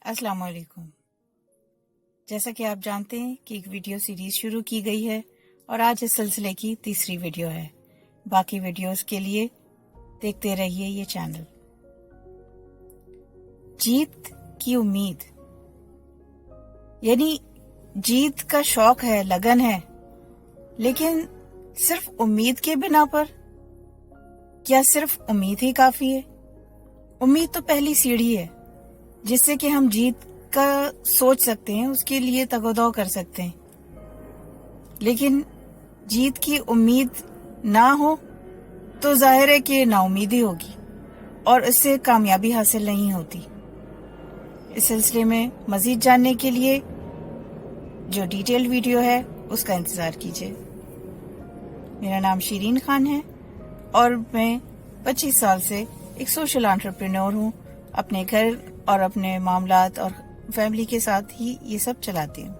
السلام علیکم۔ جیسا کہ آپ جانتے ہیں کہ ایک ویڈیو سیریز شروع کی گئی ہے اور آج اس سلسلے کی تیسری ویڈیو ہے۔ باقی ویڈیوز کے لیے دیکھتے رہیے یہ چینل۔ جیت کی امید، یعنی جیت کا شوق ہے، لگن ہے، لیکن صرف امید کے بنا پر؟ کیا صرف امید ہی کافی ہے؟ امید تو پہلی سیڑھی ہے جس سے کہ ہم جیت کا سوچ سکتے ہیں، اس کے لیے تگ و دو کر سکتے ہیں۔ لیکن جیت کی امید نہ ہو تو ظاہر ہے کہ نا امیدی ہوگی اور اس سے کامیابی حاصل نہیں ہوتی۔ اس سلسلے میں مزید جاننے کے لیے جو ڈیٹیل ویڈیو ہے اس کا انتظار کیجیے۔ میرا نام شیرین خان ہے اور میں 25 سال سے ایک سوشل انٹرپرینور ہوں۔ اپنے گھر اور اپنے معاملات اور فیملی کے ساتھ ہی یہ سب چلاتی ہوں۔